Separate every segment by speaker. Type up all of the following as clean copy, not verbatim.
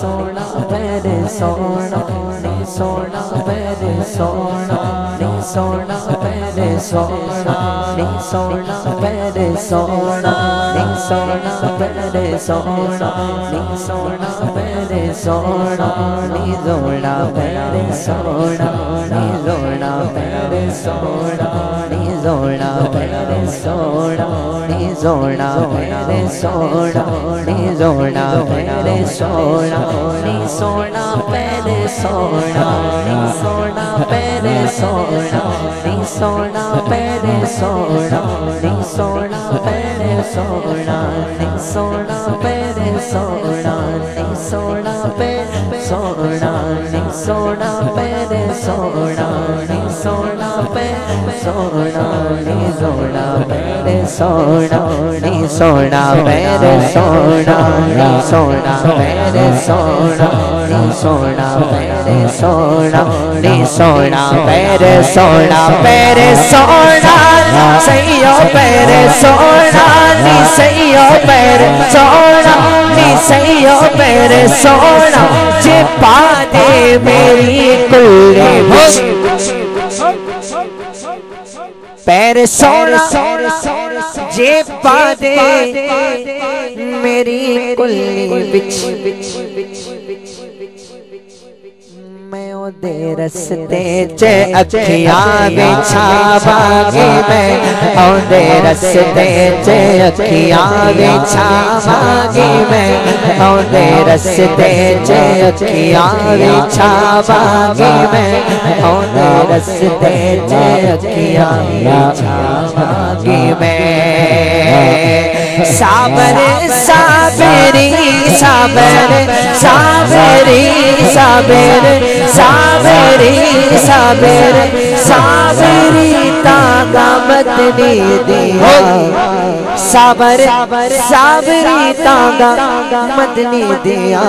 Speaker 1: سونا میرے سونا نی سونا میرے سونا نی سونا میرے سونا نی سونا میرے سونا نی سونا میرے سونا نی سونا میرے سونا نی زوڑا میرے سونا نی زوڑا میرے سونا نی زوڑا میرے سونا نی زوڑا میرے سونا نی زوڑا میرے سونا نی سونا میرے سونا نی سونا میرے سونا نی سونا میرے سونا نی سونا میرے سونا نی سونا میرے سونا نی سونا میرے سونا نی سونا میرے سونا نی سونا میرے سونا نی زوڑا میرے سونا نی سونا میرے سونا نی سونا میرے سونا نی سونا میرے سونا نی سونا میرے سونا میرے سونا سیو میرے سونا نی سیو میرے سونا نی سیو میرے سونا جے پا دے میری کل پیر سونا جے پا دے میری کلی بچ میں او دے رستے چے اکھیاں بچھا باگی میں او دے رستے چے اکھیاں بچھا باگی میں او دے رستے چے اکھیاں بچھا باگی میں او دے رستے چے اکھیاں بچھا باگی میں صابر صابری صابر صابری صابر صابری صابر صابری تاگا مدنی دیا صابر صابری تاگا مدنی دیا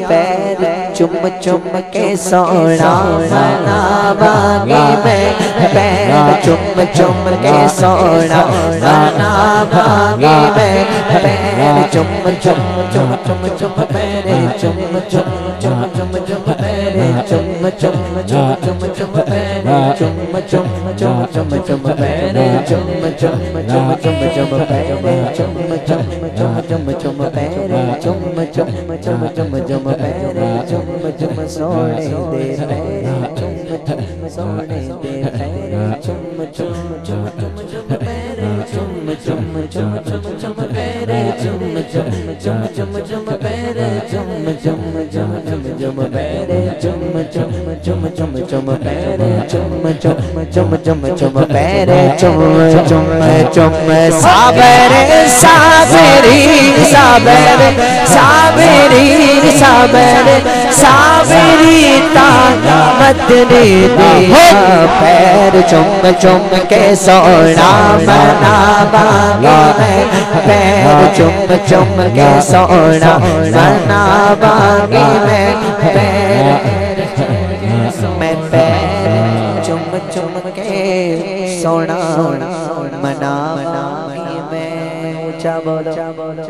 Speaker 1: پیر چم چم کے سونا منا باگی میں پیر چم چم کے سونا منا باگی میں پیر چم چم چم چم چم پیر چم چم چم چم چم پیر چم چم چم چم چم پیر چم چم چم چم چم پیر چم چم چم چم چم پیر چم چم چم چم چم پیر چم چم چم چم چم پیر چم چم سونے دے پیر چم چم سونے دے پیر چم چم چم چم چم پیر چم چم چم چم چم پیر چم چم چم چم چم پیر چم چم چم چم چم پیر چم چم چم چم چم پیر چم چم چم چم چم پیر چم چم چم صابر صابری صابر صابری صابر صابری تاگا مدنی دیا پیر چم چم کے سونا منا باگی میں پیر چم چم کے سونا منا باگی میں پیر میں پیر چم چم کے سونا منا باگی میں اونچا بولو